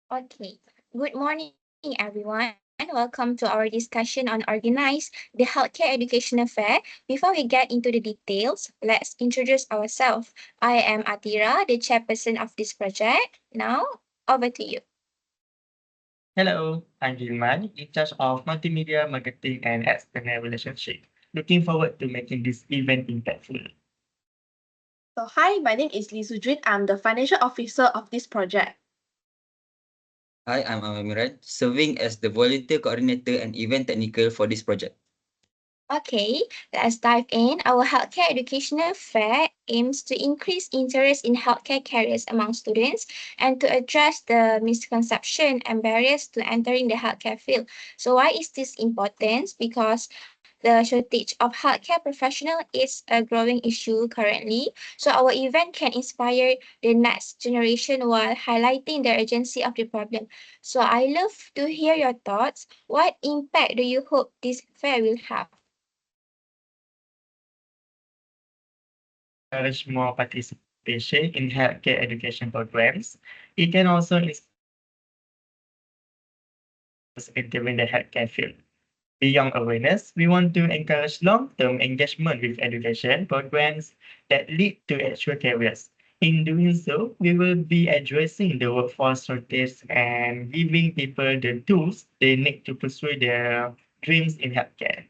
Okay, good morning, everyone. Welcome to our discussion on Organize the Healthcare Educational Fair. Before we get into the details, let's introduce ourselves. I am ATHIRAH, the chairperson of this project. Now, over to you. Hello, I'm HILMAN, in charge of multimedia marketing and external relationship. Looking forward to making this event impactful. So hi, my name is Juin. I'm the financial officer of this project. Hi, I'm AMIR, serving as the volunteer coordinator and event technical for this project. Okay, let's dive in. Our healthcare educational fair aims to increase interest in healthcare careers among students and to address the misconception and barriers to entering the healthcare field. So why is this important? Because the shortage of healthcare professional is a growing issue currently. So our event can inspire the next generation while highlighting the urgency of the problem. So I love to hear your thoughts. What impact do you hope this fair will have? Encourage more participation in healthcare education programs. It can also entering the healthcare field. Beyond awareness, we want to encourage long-term engagement with education programs that lead to actual careers. In doing so, we will be addressing the workforce shortage and giving people the tools they need to pursue their dreams in healthcare.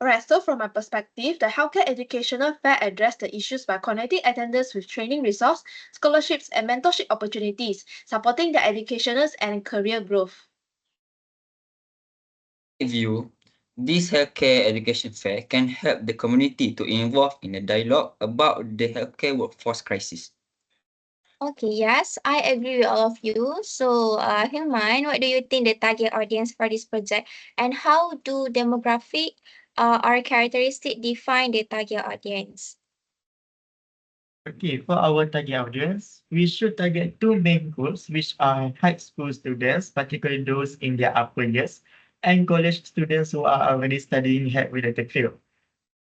Alright, so from my perspective, the healthcare educational fair address the issues by connecting attendance with training resource, scholarships, and mentorship opportunities, supporting their educational and career growth. In my view, this healthcare education fair can help the community to involve in a dialogue about the healthcare workforce crisis. Okay, yes, I agree with all of you. So, Hilman, what do you think the target audience for this project, and how do demographic or characteristic define the target audience? Okay, for our target audience, we should target two main groups, which are high school students, particularly those in their upper years, and college students who are already studying health-related field.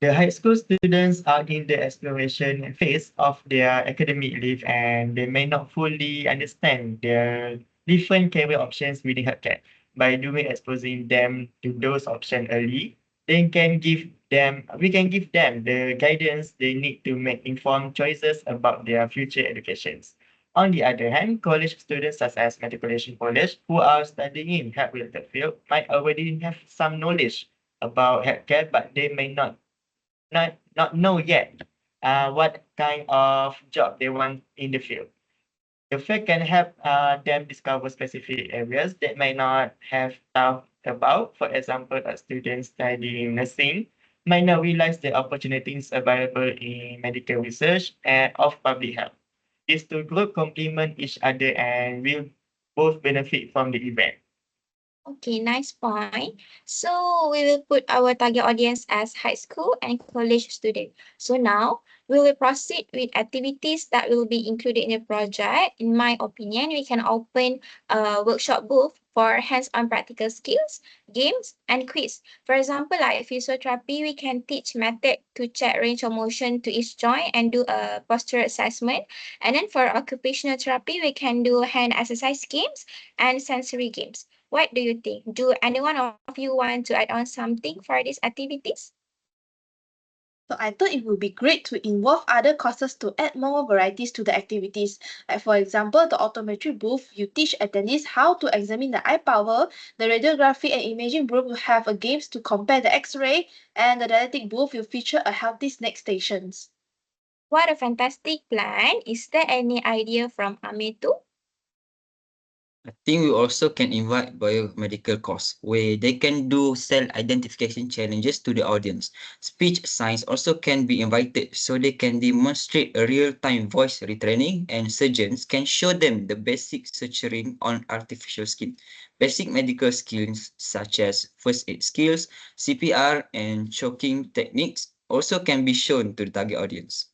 The high school students are in the exploration phase of their academic life and they may not fully understand the different career options within healthcare. By doing exposing them to those options early, we can give them the guidance they need to make informed choices about their future educations. On the other hand, college students such as matriculation college who are studying in health-related field might already have some knowledge about healthcare, but they may not know yet what kind of job they want in the field. The fair can help them discover specific areas that may not have thought about. For example, a student studying nursing might not realize the opportunities available in medical research and of public health. These two groups complement each other and will both benefit from the event. Okay, nice point. So we will put our target audience as high school and college student. So now we will proceed with activities that will be included in the project. In my opinion, we can open a workshop booth for hands-on practical skills, games, and quiz. For example, like physiotherapy, we can teach method to check range of motion to each joint and do a posture assessment. And then for occupational therapy, we can do hand exercise games and sensory games. What do you think? Do anyone of you want to add on something for these activities? So I thought it would be great to involve other courses to add more varieties to the activities. Like for example, the optometry booth, you teach attendees how to examine the eye power. The radiography and imaging booth will have a games to compare the X-ray, and the dialectic booth will feature a healthy snack stations. What a fantastic plan. Is there any idea from Amir too? I think we also can invite biomedical course where they can do self-identification challenges to the audience. Speech science also can be invited so they can demonstrate a real-time voice retraining and surgeons can show them the basic suturing on artificial skin. Basic medical skills such as first aid skills, CPR, and choking techniques also can be shown to the target audience.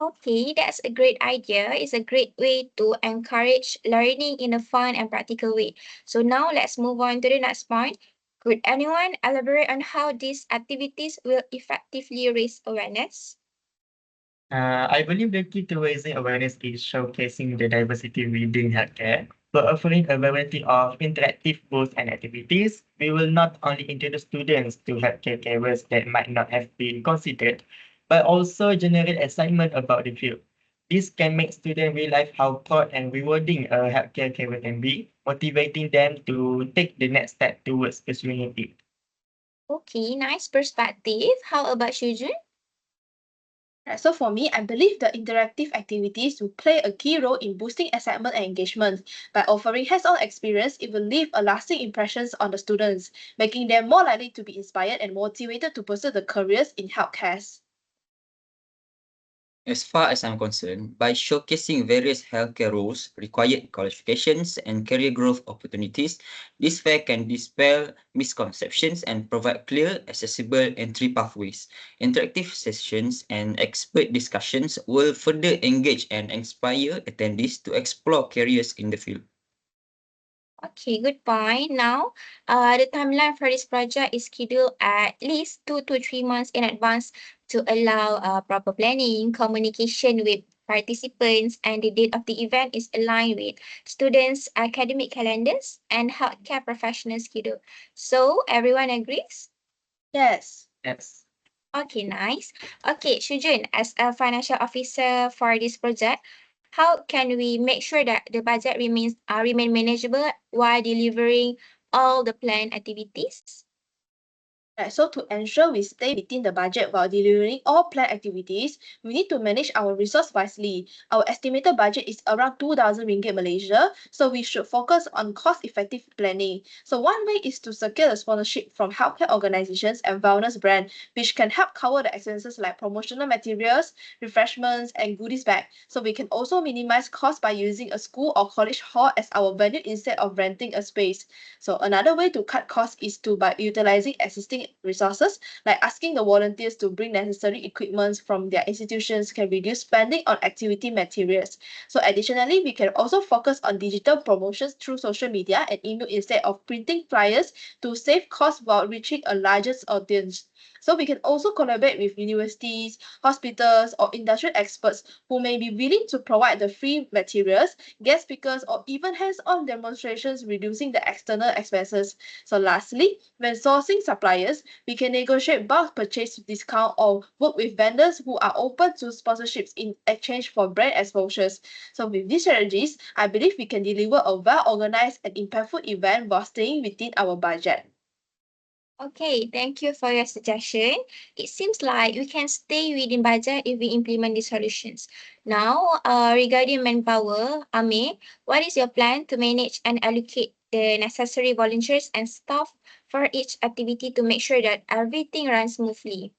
Okay, that's a great idea. It's a great way to encourage learning in a fun and practical way. So now let's move on to the next point. Could anyone elaborate on how these activities will effectively raise awareness? I believe the key to raising awareness is showcasing the diversity within healthcare. By offering a variety of interactive booths and activities, we will not only introduce students to healthcare carers that might not have been considered, but also generate excitement about the field. This can make students realize how proud and rewarding a healthcare carer can be, motivating them to take the next step towards pursuing it. Okay, nice perspective. How about Shujun? Right, so for me, I believe the interactive activities will play a key role in boosting excitement and engagement. By offering hands-on experience, it will leave a lasting impressions on the students, making them more likely to be inspired and motivated to pursue the careers in healthcare. As far as I'm concerned, by showcasing various healthcare roles, required qualifications, and career growth opportunities, this fair can dispel misconceptions and provide clear, accessible entry pathways. Interactive sessions and expert discussions will further engage and inspire attendees to explore careers in the field. Okay, good point. Now, the timeline for this project is scheduled at least 2 to 3 months in advance to allow proper planning, communication with participants, and the date of the event is aligned with students' academic calendars and healthcare professional schedule. So, everyone agrees? Yes. Yes. Okay, nice. Okay, Shujun, as a financial officer for this project, how can we make sure that the budget remain manageable while delivering all the planned activities? Right, so to ensure we stay within the budget while delivering all planned activities, we need to manage our resource wisely. Our estimated budget is around 2,000 ringgit Malaysia, so we should focus on cost-effective planning. So one way is to secure the sponsorship from healthcare organizations and wellness brand, which can help cover the expenses like promotional materials, refreshments, and goodies bag. So we can also minimize costs by using a school or college hall as our venue instead of renting a space. So another way to cut costs is to by utilizing existing resources, like asking the volunteers to bring necessary equipment from their institutions can reduce spending on activity materials. So additionally, we can also focus on digital promotions through social media and email instead of printing flyers to save costs while reaching a larger audience. So we can also collaborate with universities, hospitals, or industrial experts who may be willing to provide the free materials, guest speakers, or even hands-on demonstrations, reducing the external expenses. So lastly, when sourcing suppliers, we can negotiate bulk purchase discount or work with vendors who are open to sponsorships in exchange for brand exposures. So with these strategies, I believe we can deliver a well-organized and impactful event while staying within our budget. Okay, thank you for your suggestion. It seems like we can stay within budget if we implement these solutions. Now, regarding manpower, Amir, what is your plan to manage and allocate the necessary volunteers and staff for each activity to make sure that everything runs smoothly?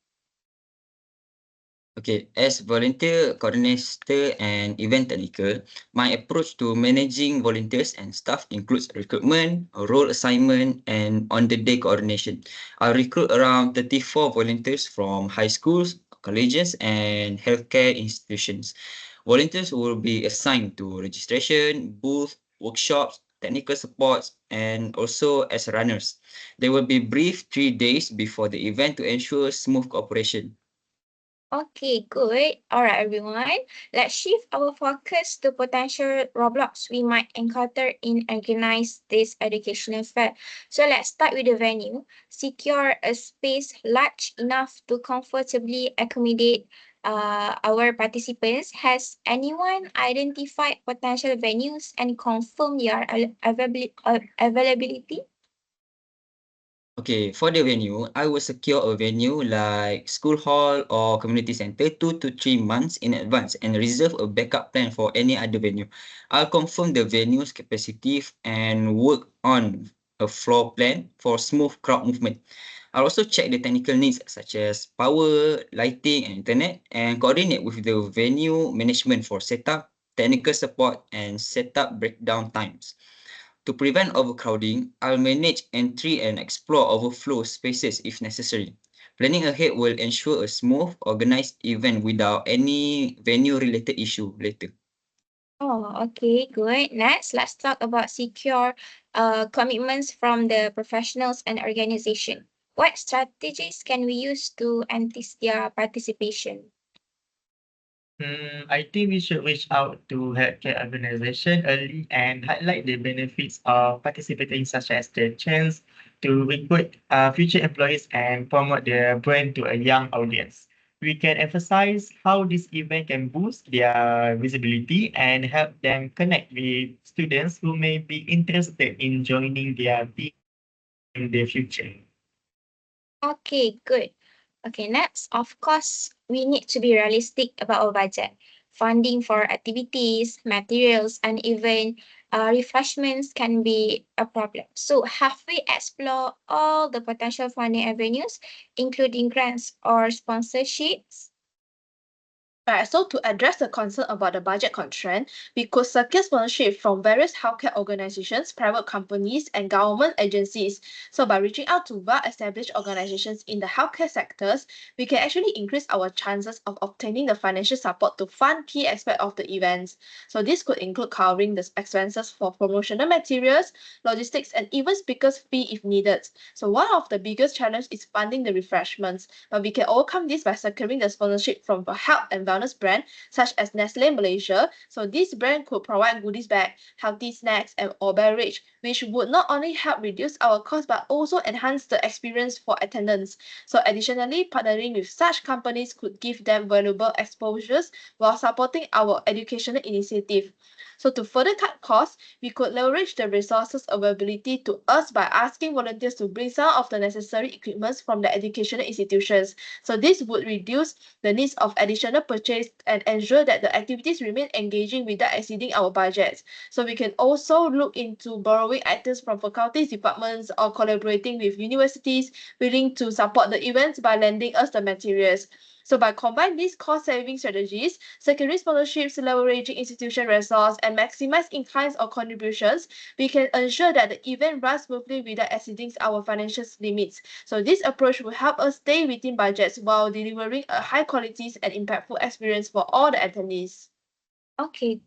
Okay, as volunteer coordinator and event technical, my approach to managing volunteers and staff includes recruitment, role assignment, and on-the-day coordination. I recruit around 34 volunteers from high schools, colleges, and healthcare institutions. Volunteers will be assigned to registration, booth, workshops, technical supports, and also as runners. They will be briefed 3 days before the event to ensure smooth cooperation. Okay, good. All right, everyone. Let's shift our focus to potential roadblocks we might encounter in organize this educational fair. So let's start with the venue. Secure a space large enough to comfortably accommodate our participants. Has anyone identified potential venues and confirmed their availability? Okay, for the venue, I will secure a venue like school hall or community center 2 to 3 months in advance and reserve a backup plan for any other venue. I'll confirm the venue's capacity and work on a floor plan for smooth crowd movement. I'll also check the technical needs such as power, lighting, and internet, and coordinate with the venue management for setup, technical support, and setup breakdown times. To prevent overcrowding, I'll manage entry and explore overflow spaces if necessary. Planning ahead will ensure a smooth, organized event without any venue-related issue later. Oh, okay, good. Next, let's talk about secure commitments from the professionals and organization. What strategies can we use to entice their participation? I think we should reach out to healthcare organization early and highlight the benefits of participating, such as the chance to recruit future employees and promote their brand to a young audience. We can emphasize how this event can boost their visibility and help them connect with students who may be interested in joining their team in the future. Okay, good. Okay, next, of course, we need to be realistic about our budget. Funding for activities, materials, and even refreshments can be a problem. So, have we explored all the potential funding avenues, including grants or sponsorships? Right, so to address the concern about the budget constraint, we could secure sponsorship from various healthcare organizations, private companies, and government agencies. So by reaching out to well-established organizations in the healthcare sectors, we can actually increase our chances of obtaining the financial support to fund key aspects of the events. So this could include covering the expenses for promotional materials, logistics, and even speakers' fee if needed. So one of the biggest challenges is funding the refreshments, but we can overcome this by securing the sponsorship from a health and wellness brand such as Nestle Malaysia. So this brand could provide goodies bag, healthy snacks, and or beverage, which would not only help reduce our cost but also enhance the experience for attendants. So additionally, partnering with such companies could give them valuable exposures while supporting our educational initiative. So to further cut costs, we could leverage the resources availability to us by asking volunteers to bring some of the necessary equipments from the educational institutions. So this would reduce the needs of additional purchase and ensure that the activities remain engaging without exceeding our budgets. So we can also look into borrowing items from faculties, departments, or collaborating with universities willing to support the events by lending us the materials. So by combining these cost-saving strategies, secondary sponsorships, leveraging institution resource, and maximize in-kind or contributions, we can ensure that the event runs smoothly without exceeding our financial limits. So this approach will help us stay within budgets while delivering a high quality and impactful experience for all the attendees. Okay,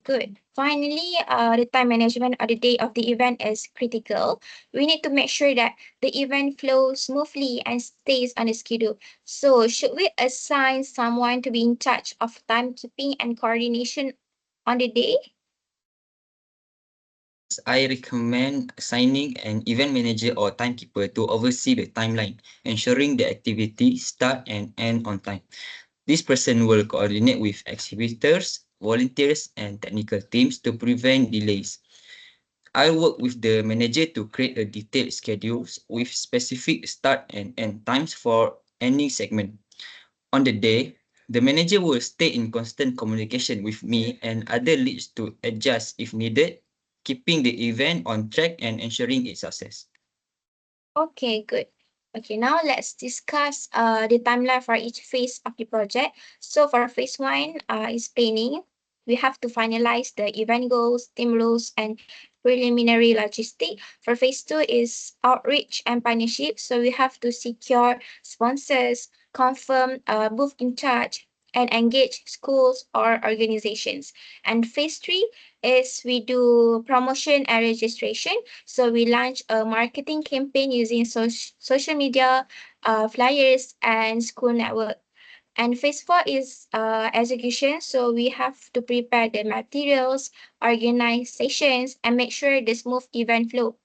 good. Finally, the time management of the day of the event is critical. We need to make sure that the event flows smoothly and stays on the schedule. So, should we assign someone to be in charge of timekeeping and coordination on the day? Yes, I recommend assigning an event manager or timekeeper to oversee the timeline, ensuring the activity start and end on time. This person will coordinate with exhibitors, volunteers, and technical teams to prevent delays. I work with the manager to create a detailed schedules with specific start and end times for any segment. On the day, the manager will stay in constant communication with me and other leads to adjust if needed, keeping the event on track and ensuring its success. Okay, good. Okay, now let's discuss the timeline for each phase of the project. So for phase one is planning. We have to finalize the event goals, team rules, and preliminary logistic. For phase two is outreach and partnership. So we have to secure sponsors, confirm booth in charge, and engage schools or organizations. And phase three is we do promotion and registration. So we launched a marketing campaign using social media, flyers, and school network. And phase four is execution. So we have to prepare the materials, organize sessions, and make sure the smooth event flow.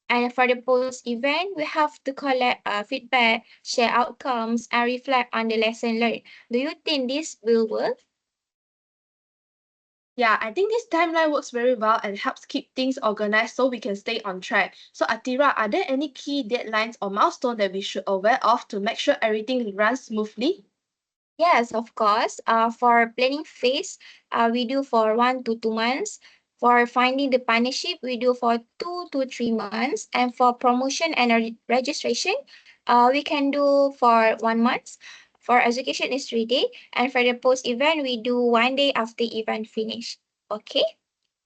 And for the post-event, we have to collect feedback, share outcomes, and reflect on the lesson learned. Do you think this will work? Yeah, I think this timeline works very well and helps keep things organized so we can stay on track. So Athirah, are there any key deadlines or milestones that we should aware of to make sure everything runs smoothly? Yes, of course. For planning phase, we do for 1 to 2 months. For finding the partnership, we do for 2 to 3 months. And for promotion and registration, we can do for 1 month. For education is 3 days. And for the post event, we do 1 day after event finish. Okay.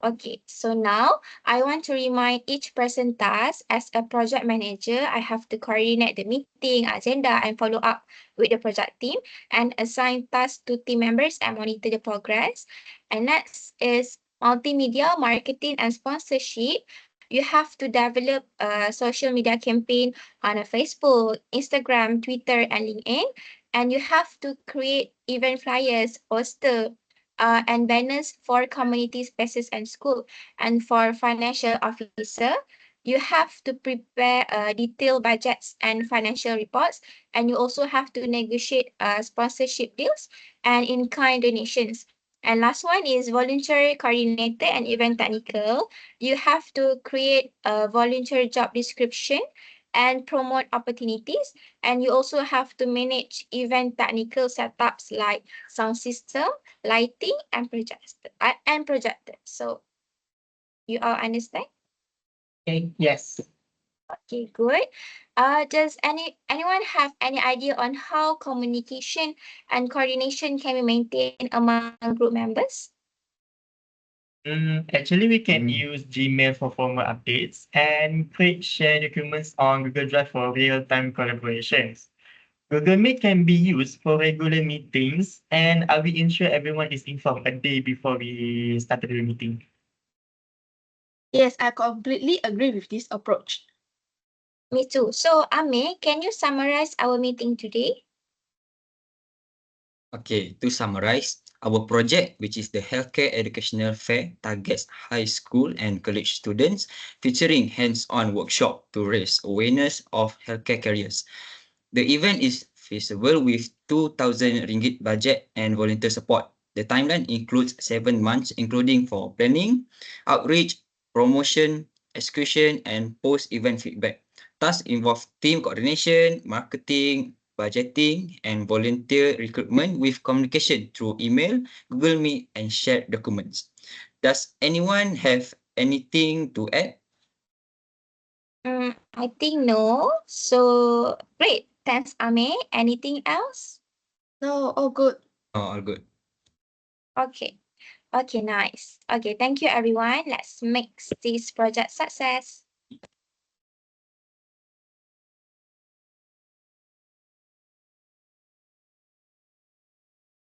Okay, so now I want to remind each person task. As a project manager, I have to coordinate the meeting, agenda, and follow up with the project team and assign tasks to team members and monitor the progress. And next is multimedia, marketing, and sponsorship. You have to develop a social media campaign on a Facebook, Instagram, Twitter, and LinkedIn. and you have to create event flyers, poster, and banners for community spaces and school. And for financial officer, you have to prepare detailed budgets and financial reports, and you also have to negotiate sponsorship deals and in-kind donations. And last one is voluntary coordinator and event technical. You have to create a volunteer job description and promote opportunities. And you also have to manage event technical setups like sound system, lighting, and projector. So you all understand? Okay, yes. Okay, good. Does anyone have any idea on how communication and coordination can be maintained among group members? Actually, we can use Gmail for formal updates and create share documents on Google Drive for real-time collaborations. Google Meet can be used for regular meetings, and I will ensure everyone is informed a day before we start the meeting. Yes, I completely agree with this approach. Me too. So, Ame, can you summarize our meeting today? Okay, to summarize, our project, which is the Healthcare Educational Fair, targets high school and college students, featuring hands-on workshop to raise awareness of healthcare careers. The event is feasible with 2,000 ringgit budget and volunteer support. The timeline includes 7 months, including for planning, outreach, promotion, execution, and post-event feedback. Tasks involve team coordination, marketing, budgeting, and volunteer recruitment with communication through email, Google Meet, and shared documents. Does anyone have anything to add? I think no. So, great. Thanks, Ame. Anything else? No, all good. Oh, all good. Okay. Okay, nice. Okay, thank you, everyone. Let's make this project success.